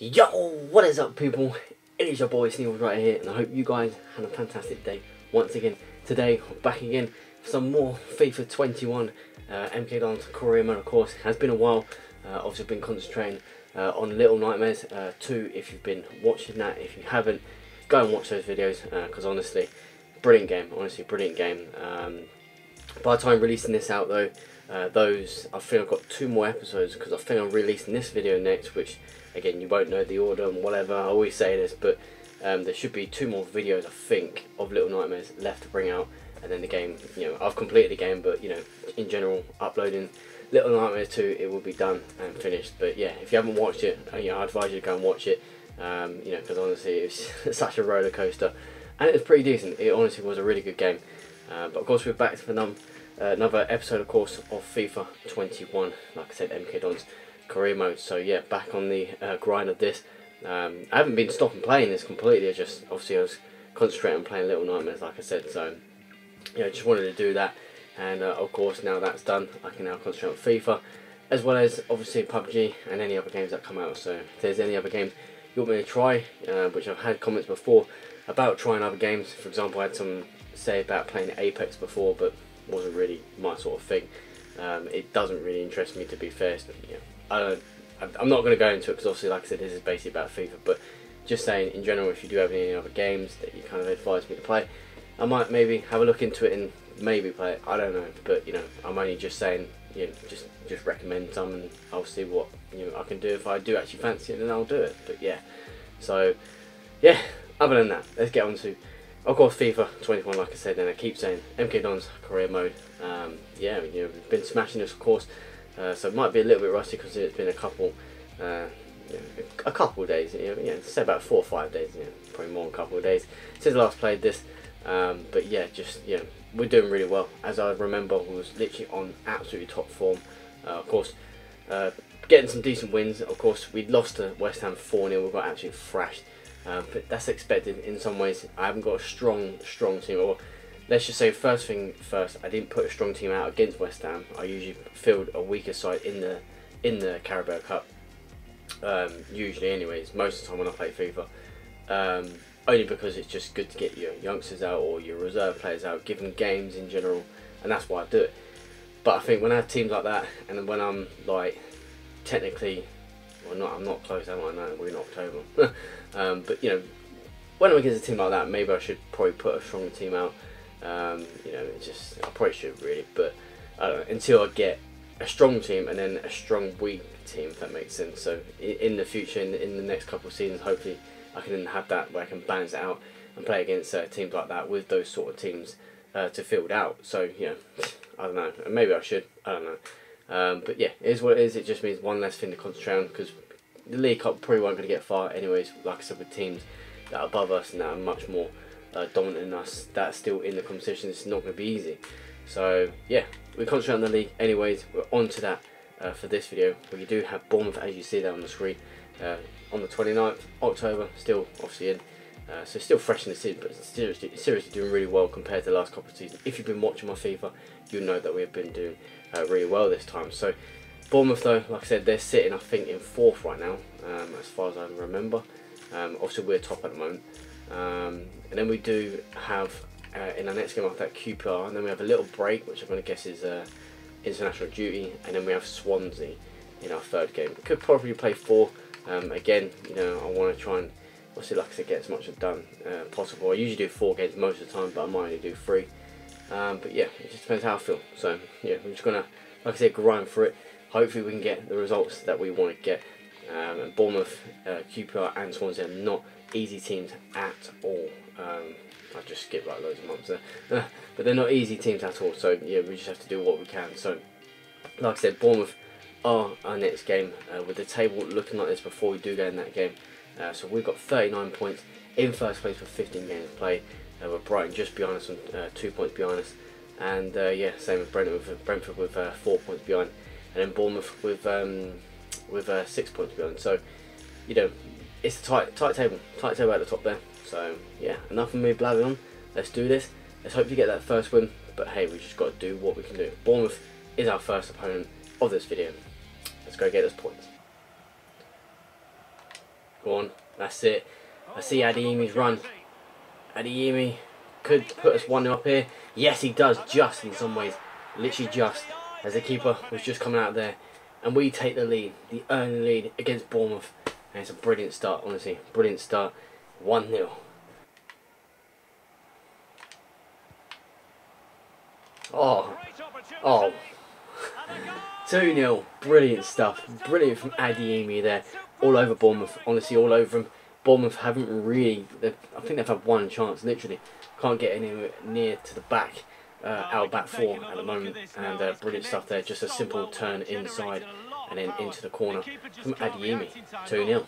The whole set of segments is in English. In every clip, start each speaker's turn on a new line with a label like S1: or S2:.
S1: Yo, what is up people? It is your boy Sneebles right here, and I hope you guys had a fantastic day. Once again, today we're back again for some more FIFA 21 MK Dons career mode. Of course, has been a while. Obviously been concentrating on Little Nightmares 2 if you've been watching that. If you haven't, go and watch those videos because honestly, brilliant game. Honestly, brilliant game. By the time releasing this out though, I think I've got 2 more episodes because I think I'm releasing this video next, which again you won't know the order and whatever, I always say this, but there should be 2 more videos I think of Little Nightmares left to bring out, and then the game, you know, I've completed the game, but you know, in general, uploading Little Nightmares 2, it will be done and finished. But yeah, if you haven't watched it, you know, I advise you to go and watch it, you know, because honestly it's such a roller coaster, and it was pretty decent. It honestly was a really good game. But of course we're back for another episode, of course, of FIFA 21. Like I said, MK Dons career mode. So yeah, back on the grind of this. I haven't been stopping playing this completely. I was concentrating on playing Little Nightmares, like I said. So yeah, just wanted to do that. And of course, now that's done, I can now concentrate on FIFA, as well as obviously PUBG and any other games that come out. So if there's any other games you want me to try, which I've had comments before about trying other games. For example, I had some say about playing Apex before, but wasn't really my sort of thing. It doesn't really interest me, to be fair. So, you know, I'm not going to go into it because obviously, like I said, this is basically about FIFA. But just saying, in general, if you do have any other games that you kind of advise me to play, I might maybe have a look into it and maybe play it. I don't know, but you know, I'm only just saying, you know, just recommend some, and I'll see what, you know, I can do. If I do actually fancy it, then I'll do it. But yeah, so yeah. Other than that, let's get on to, of course, FIFA 21, like I said, and I keep saying MK Dons career mode. Yeah, you know, we've been smashing this, of course, so it might be a little bit rusty because it's been a couple of days, you know, say about 4 or 5 days, you know, probably more than a couple of days since I last played this. But yeah, just, you know, we're doing really well. As I remember, we was literally on absolutely top form. Of course, getting some decent wins. Of course, we lost to West Ham 4-0. We got absolutely thrashed. But that's expected in some ways. I haven't got a strong team, or let's just say, first thing first, I didn't put a strong team out against West Ham. I usually field a weaker side in the Carabao Cup, usually anyways, most of the time when I play FIFA, only because it's just good to get your youngsters out or your reserve players out, give them games in general, and that's why I do it. But I think when I have teams like that, and when I'm like technically, well, I'm not close, am I? No, we're in October. But you know, when I'm against a team like that, maybe I should probably put a stronger team out. You know, I probably should really, but I don't know, until I get a strong team and then a strong weak team, if that makes sense. So in the future, in the next couple of seasons, hopefully I can then have that where I can balance it out and play against teams like that with those sort of teams to field out. So you know, I don't know, maybe I should, I don't know. But yeah, it is what it is. It just means one less thing to concentrate on, because the League Cup probably won't going to get far anyways, like I said, with teams that are above us and that are much more dominant than us, that's still in the competition. It's not going to be easy. So yeah, we concentrate on the league anyways. We're on to that for this video. We do have Bournemouth, as you see there on the screen, on the 29th October, still obviously in. So still fresh in the season, but seriously doing really well compared to the last couple of seasons. If you've been watching my FIFA, you'll know that we've been doing really well this time. So Bournemouth though, like I said, they're sitting I think in 4th right now, as far as I remember. Obviously we're top at the moment. And then we do have in our next game after that QPR, and then we have a little break, which I'm going to guess is international duty, and then we have Swansea in our 3rd game. Could probably play 4. Again, you know, I want to try and obviously, like I said, get as much done possible. I usually do 4 games most of the time, but I might only do 3. But yeah, it just depends how I feel. So yeah, we're just gonna, like I said, grind for it. Hopefully we can get the results that we want to get. And Bournemouth, QPR and Swansea are not easy teams at all. I just skipped like loads of months there. But they're not easy teams at all. So yeah, we just have to do what we can. So like I said, Bournemouth are our next game, with the table looking like this before we do go in that game. So we've got 39 points in 1st place with 15 games played. With Brighton just behind us on 2 points behind us. And yeah, same with Brentford with 4 points behind. And then Bournemouth with 6 points behind. So, you know, it's a tight table at the top there. So yeah, enough of me blabbing on. Let's do this. Let's hopefully get that first win. But hey, we just got to do what we can do. Bournemouth is our first opponent of this video. Let's go get those points. Go on, that's it. I see Adeyemi's run. Adeyemi could put us 1-0 up here. Yes, he does, just in some ways. Literally just, as the keeper was just coming out there. And we take the lead, the early lead against Bournemouth. And it's a brilliant start, honestly. Brilliant start. 1-0. Oh. Oh. 2-0. Brilliant stuff. Brilliant from Adeyemi there. All over Bournemouth. Honestly, all over him. Bournemouth haven't really... I think they've had one chance, literally. Can't get anywhere near to the back. Our back four at the moment. And brilliant stuff there. Just a simple turn inside and then into the corner from Adeyemi. 2-0.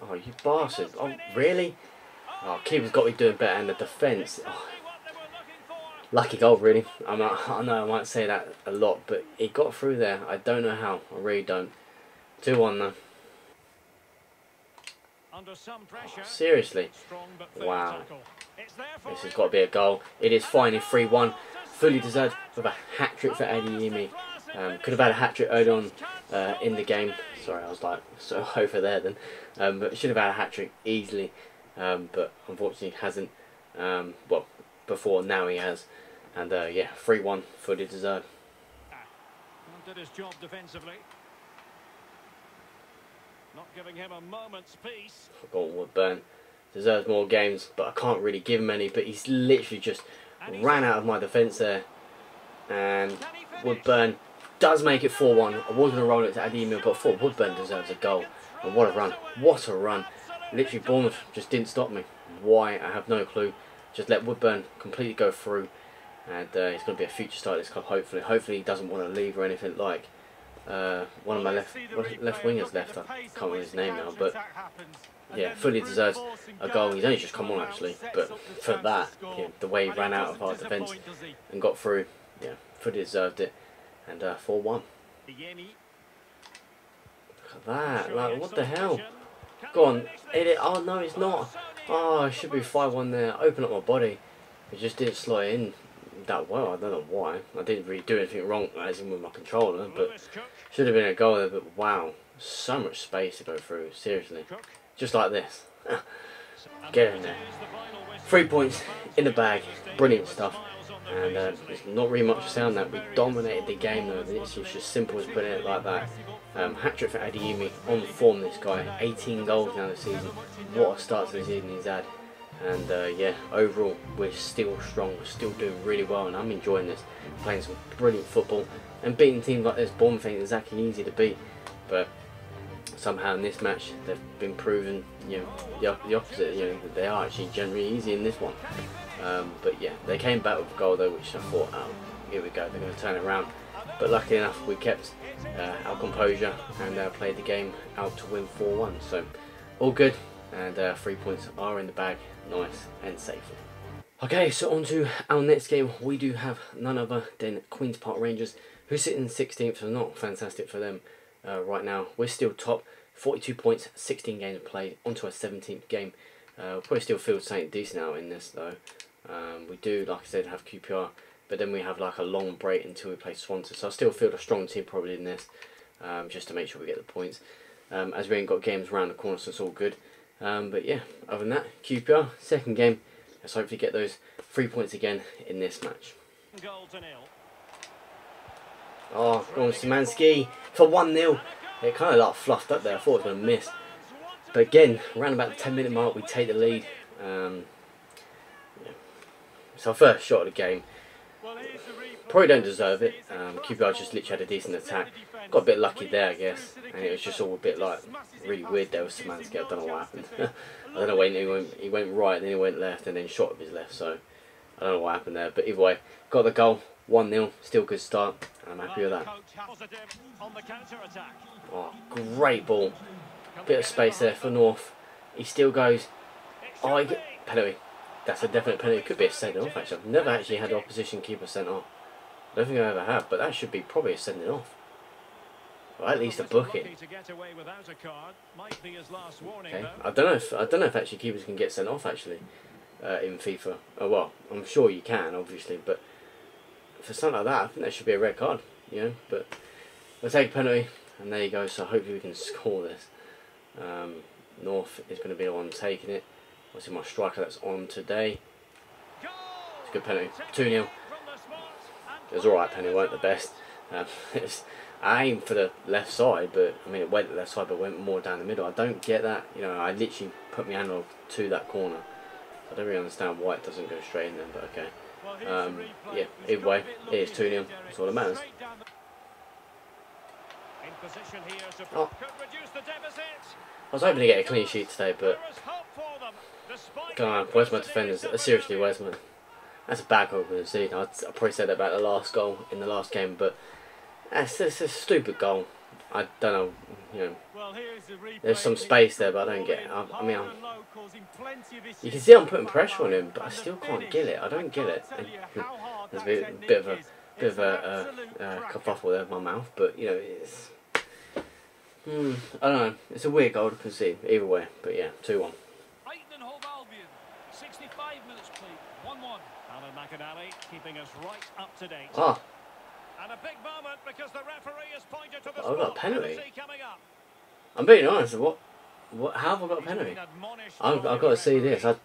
S1: Oh, you bastard. Oh, really? Oh, keeper's got to be doing better, and the defence. Oh. Lucky goal, really. I know I might say that a lot, but he got through there. I don't know how. I really don't. 2-1 though. Oh, seriously? Wow. This has got to be a goal. It is finally 3-1. Fully deserved with a hat-trick for Adeyemi. Could have had a hat-trick early on in the game. Sorry, I was like so over there then. But should have had a hat-trick easily. But unfortunately hasn't. Well, before, now he has. And yeah, 3-1, fully deserved.
S2: Did his job defensively. Not giving him a moment's peace.
S1: Gordon Woodburn deserves more games, but I can't really give him any. But he's literally just ran out of my defence there. And Woodburn does make it 4-1. I was going to roll it to Adeyemi, but I thought Woodburn deserves a goal. And what a run. What a run. Literally, Bournemouth just didn't stop me. Why? I have no clue. Just let Woodburn completely go through. And he's going to be a future star at this club, hopefully. Hopefully he doesn't want to leave or anything like one of my left wingers left. I can't remember his name now. But yeah, fully deserves a goal. He's only just come on, actually. But for that, yeah, the way he ran out of our defence and got through, yeah, fully deserved it. And 4-1. Look at that. Like, what the hell? Go on. Hit it. Oh, no, it's not. Oh, it should be 5-1 there. Open up my body. It just didn't slot in that well. I don't know why. I didn't really do anything wrong, as in with my controller. But should have been a goal there. But wow. So much space to go through. Seriously. Just like this. Get in there. 3 points in the bag. Brilliant stuff. And there's not really much to say on that. We dominated the game though. It's just simple as putting it like that. Hat-trick for Adeyemi, on form this guy. 18 goals now this season. What a start to the season he's had. And yeah, overall we're still strong. We're still doing really well, and I'm enjoying this. Playing some brilliant football and beating teams like this. Bournemouth ain't exactly easy to beat, but somehow in this match they've been proven, you know, the opposite. You know, they are actually generally easy in this one. But yeah, they came back with a goal though, which I thought, oh, here we go, they're going to turn it around. But luckily enough, we kept our composure and played the game out to win 4-1. So all good, and 3 points are in the bag, nice and safe. Okay, so on to our next game. We do have none other than Queen's Park Rangers, who sit in 16th, so not fantastic for them right now. We're still top, 42 points, 16 games played, onto our 17th game. Probably still feel something decent out in this though. We do, like I said, have QPR, but then we have like a long break until we play Swansea. So I still feel a strong team probably in this, just to make sure we get the points. As we ain't got games around the corner, so it's all good. But yeah, other than that, QPR, second game. Let's hopefully get those 3 points again in this match. Oh, go on, Szymanski for 1-0. It kind of like fluffed up there. I thought it was going to miss. But again, around about the 10-minute mark, we take the lead. Yeah. It's our first shot of the game. Probably don't deserve it. QPR just literally had a decent attack. Got a bit lucky there, I guess. And it was just all a bit like really weird there with Szymanski. I don't know what happened. I don't know when he went right, then he went left, and then shot with his left. So I don't know what happened there. But either way, got the goal. 1-0. Still good start. And I'm happy with that. Oh, great ball. Bit of space there for North. He still goes. Oh, he penalty. That's a definite penalty. Could be a sending off actually. I've never actually had the opposition keeper sent off. I don't think I ever have, but that should be probably a sending off. Or at least a booking. Okay. I don't know if actually keepers can get sent off actually in FIFA. Oh well, I'm sure you can obviously, but for something like that, I think that should be a red card. You know, but We'll take a penalty, and there you go. So hopefully we can score this. North is going to be the one taking it. Obviously my striker that's on today. It's a good penalty. 2-0. It was alright penalty, weren't the best. I aimed for the left side, but I mean it went the left side, but went more down the middle. I don't get that. You know, I literally put my hand to that corner. I don't really understand why it doesn't go straight in there, but okay. Yeah, either way, it is 2-0. That's all that matters. Oh. I was hoping to get a clean sheet today, but come on, where's my defenders? Seriously, where's my... That's a bad goal to see. I probably said that about the last goal in the last game, but it's a stupid goal. I don't know, you know. There's some space there, but I don't get it. I mean, you can see I'm putting pressure on him, but I still can't get it. I don't get it. There's a bit of a kerfuffle there in my mouth, but you know, it's. I don't know. It's a weird goal to concede either way, but yeah, 2-1.
S2: 65 minutes played, 1-1. Alan McInally keeping us right up to date.
S1: Ah.
S2: And a big moment because the referee has pointed to the
S1: spot. I got a penalty.
S2: Coming up.
S1: I'm being honest. How have I got a penalty? I've got to see this. I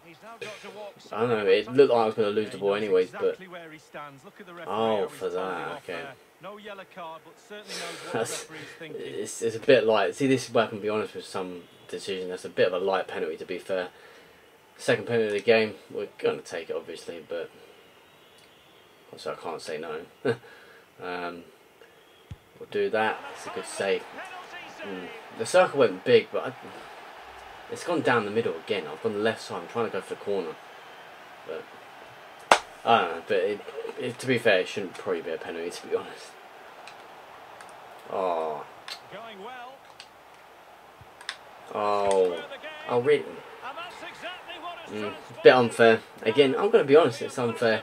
S1: don't know. It looked like I was going to lose the ball anyways, but oh, for that, okay.
S2: No yellow card, but certainly knows what the referee's thinking.
S1: It's a bit light. See, this is where I can be honest with some decision. That's a bit of a light penalty, to be fair. Second penalty of the game. We're going to take it, obviously, but also I can't say no. We'll do that. It's a good save. The circle went big, but it's gone down the middle again. I've gone the left side. I'm trying to go for the corner, but I don't know. But to be fair, it shouldn't probably be a penalty, to be honest. Oh. Oh, really? Bit unfair. Again, I'm going to be honest. It's unfair.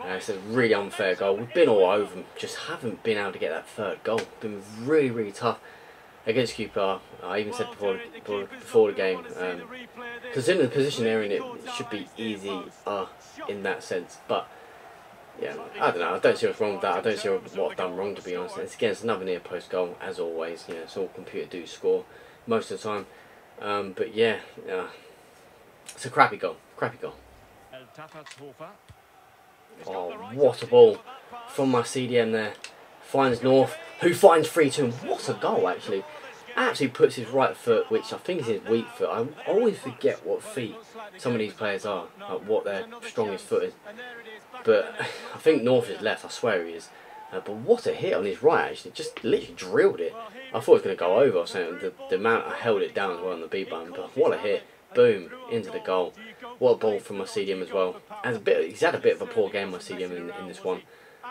S1: It's a really unfair goal. We've been all over them, just haven't been able to get that third goal. Been really, really tough against QPR. I even said before the game, considering the position they're in, it should be easy in that sense. But yeah, I don't know. I don't see what's wrong with that. I don't see what I've done wrong, to be honest. It's against another near post goal, as always. You know, it's all computer do score most of the time. But yeah, it's a crappy goal. Crappy goal. Oh, what a ball from my CDM there. Finds North, who finds 3-2. What a goal, actually. Actually puts his right foot, which I think is his weak foot. I always forget what feet some of these players are, like what their strongest foot is. But I think North is left, I swear he is. But what a hit on his right, actually. Just literally drilled it. I thought it was going to go over or something. The amount I held it down as well on the B button. But what a hit. Boom, into the goal. What a ball from my CDM as well. He's had a bit of a poor game, my CDM, in this one.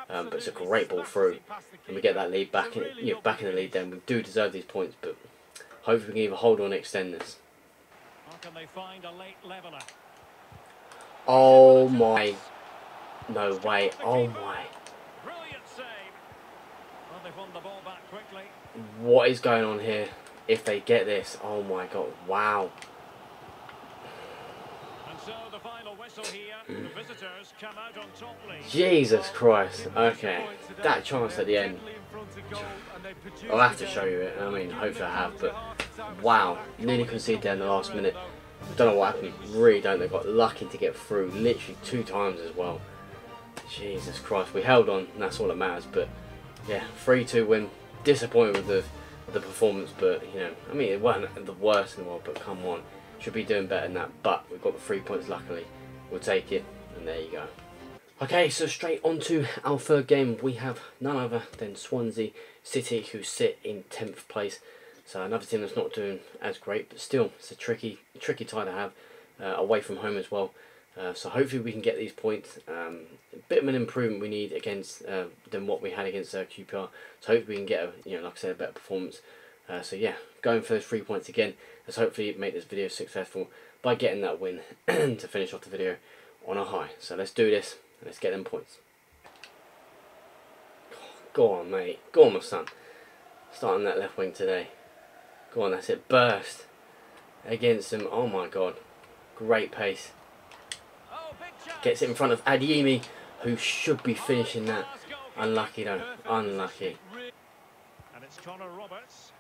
S1: But it's a great ball through. And we get that lead back in, back in the lead then. We do deserve these points, but hopefully we can either hold on and extend this.
S2: How can they find a late leveler?
S1: Oh my. No way. Oh my.
S2: Brilliant save. Well, they've won the ball back quickly.
S1: What is going on here? If they get this, oh my god, wow.
S2: So the final whistle here, the visitors come out on top lead.
S1: Jesus Christ. Okay. That chance at the end. I'll have to show you it. I mean, hopefully I have, but wow. Nearly conceded there in the last minute. Don't know what happened. Really don't. They got lucky to get through literally 2 times as well. Jesus Christ. We held on, and that's all that matters. But yeah, 3-2 win. Disappointed with the performance, but you know, I mean, it wasn't the worst in the world, but come on. Should be doing better than that, but we've got the 3 points luckily. We'll take it, and there you go. Okay, so straight on to our third game. We have none other than Swansea City, who sit in 10th place. So another team that's not doing as great, but still, it's a tricky tie to have away from home as well. So hopefully we can get these points. A bit of an improvement we need against than what we had against QPR. So hopefully we can get like I said, a better performance. So yeah, going for those 3 points again. Let's hopefully make this video successful by getting that win to finish off the video on a high. So let's do this and let's get them points. Go on, mate. Go on, my son. Starting that left wing today. Go on, that's it. Burst against them. Oh my god. Great pace. Gets it in front of Adeyemi, who should be finishing that. Unlucky though. Unlucky.
S2: Connor Roberts.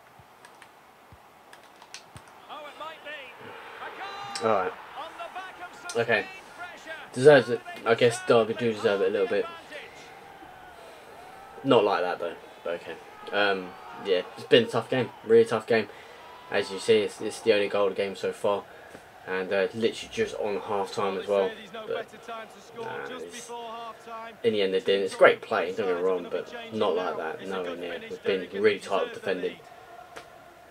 S2: Oh, it might be.
S1: All right.
S2: On the back of sustained
S1: Okay.
S2: pressure.
S1: Deserves it. I guess Derby do deserve it a little bit. Not like that though. But okay. Yeah, it's been a tough game. Really tough game. As you see, it's the only goal of the game so far. And literally just on half time as well. But in the end they didn't. It's great play, don't get me wrong, but not like that, nowhere near. We've been really tight with defending.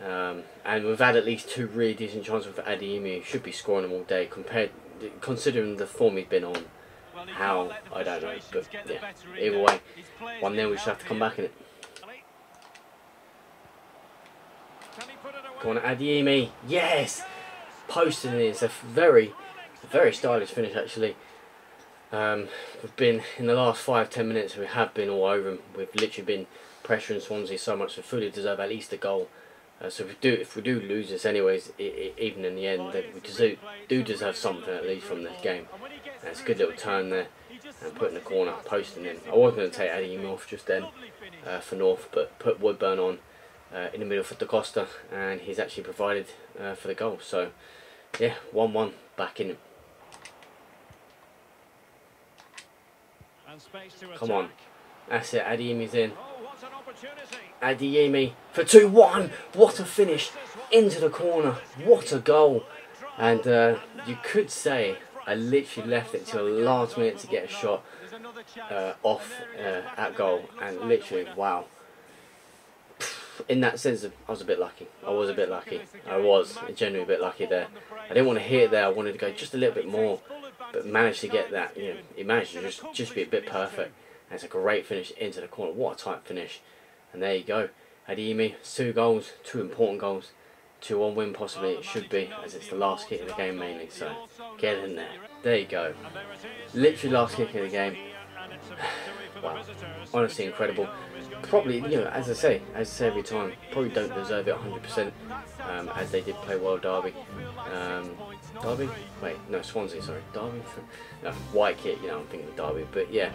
S1: And we've had at least 2 really decent chances for Adeyemi, who should be scoring them all day, considering the form he's been on. How, I don't know, but yeah, either way, 1-0, we just have to come back in it. Go on, Adeyemi, yes! Posting it, it's a very stylish finish actually. We've been, in the last 5-10 minutes, we have been all over them. We've literally been pressuring Swansea so much, we fully deserve at least a goal. So if we do lose this anyways, even in the end, then we do deserve something at least from this game. And it's a good little turn there, and put in the corner, posting in. I was going to take Adeyemi off just then for North, but put Woodburn on in the middle for Da Costa, and he's actually provided for the goal. So yeah, 1-1 back in it. Come on, that's it. Adeyemi's in. Adeyemi for 2-1. What a finish into the corner. What a goal! And you could say I literally left it till the last minute to get a shot off at goal, and literally, wow. In that sense, I was a bit lucky. I was genuinely a bit lucky there. I didn't want to hit it there. I wanted to go just a little bit more, but managed to get that. You know, he managed to just be a bit perfect. And it's a great finish into the corner. What a tight finish! And there you go. Adeyemi, 2 goals, 2 important goals. 2-1 win possibly it should be, as it's the last kick of the game mainly. So get in there. There you go. Literally last kick of the game. Wow, honestly incredible. Probably, you know, as I say every time, probably don't deserve it 100%, as they did play well Derby. Derby? Wait, no, Swansea, sorry. Derby? No, white kit, you know, I'm thinking of Derby. But yeah,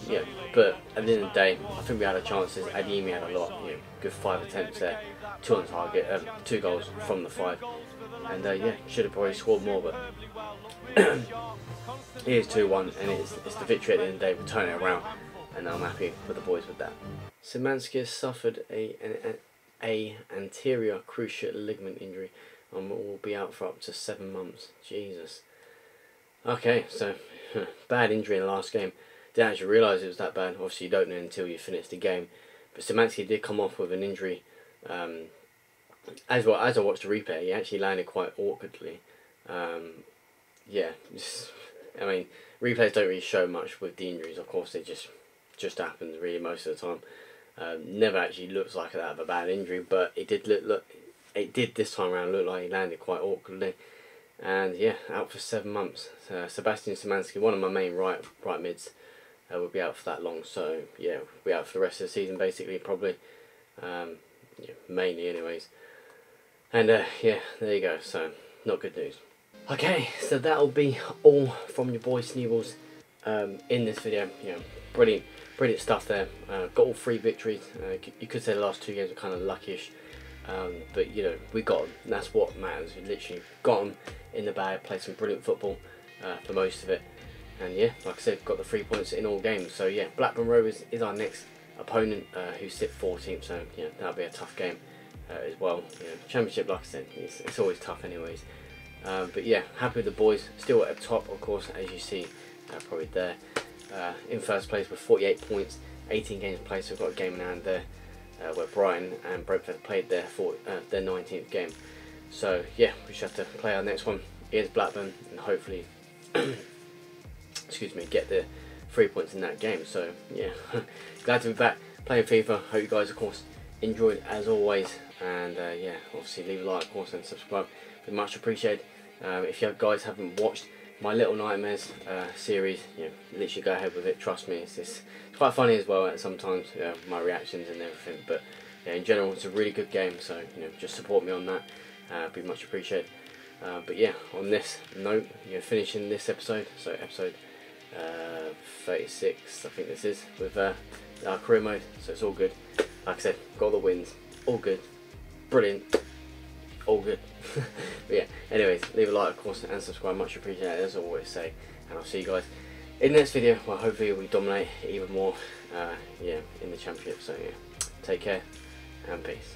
S1: yeah, but at the end of the day, I think we had our chances. Adeyemi had a lot, you know, good 5 attempts there, 2 on target, 2 goals from the 5. And yeah, should have probably scored more, but here's 2-1, and it's the victory at the end of the day. We'll turn it around, and I'm happy with the boys with that. Szymanski has suffered a anterior cruciate ligament injury and will be out for up to 7 months. Jesus. Okay, so bad injury in the last game. Didn't actually realise it was that bad. Obviously, you don't know until you finish the game. But Szymanski did come off with an injury. As I watched the replay, he actually landed quite awkwardly. Yeah, I mean, replays don't really show much with the injuries. Of course, it just happens really most of the time. Never actually looks like that of a bad injury, but it did it did this time around look like he landed quite awkwardly. And yeah, out for 7 months. Sebastian Szymanski, one of my main right mids, will be out for that long. So yeah, we'll be out for the rest of the season basically, probably. Yeah, mainly anyways. And yeah, there you go. So not good news. Okay, so that'll be all from your boy Sneebles in this video. You know, brilliant stuff there. Got all 3 victories. You could say the last 2 games were kind of luckish, but you know, we got them. And that's what matters. We literally got them in the bag. Played some brilliant football for most of it, and yeah, like I said, got the 3 points in all games. So yeah, Blackburn Rovers is our next opponent, who sit 14th. So yeah, that'll be a tough game as well. You know, Championship, like I said, it's always tough anyways. But yeah, happy with the boys. Still at the top, of course, as you see, probably there. In first place with 48 points, 18 games played, so we've got a game in hand there, where Brighton and Brentford played their 19th game. So yeah, we should have to play our next one against Blackburn, and hopefully, excuse me, get the 3 points in that game. So yeah, glad to be back playing FIFA. Hope you guys, of course, enjoyed as always, and yeah, obviously leave a like, of course, and subscribe. Be much appreciated. If you guys haven't watched my Little Nightmares series, you know, literally go ahead with it. Trust me, it's quite funny as well at sometimes, my reactions and everything. But yeah, in general, it's a really good game. So you know, just support me on that. Be much appreciated. But yeah, on this note, you know, finishing this episode. So episode 36, I think this is, with our career mode. So it's all good. like I said, got the wins, all good, brilliant, all good. But yeah, anyways, leave a like, of course, and subscribe, much appreciated, as I always say, and I'll see you guys in the next video, where hopefully we dominate even more, yeah, in the championship. So yeah, take care and peace.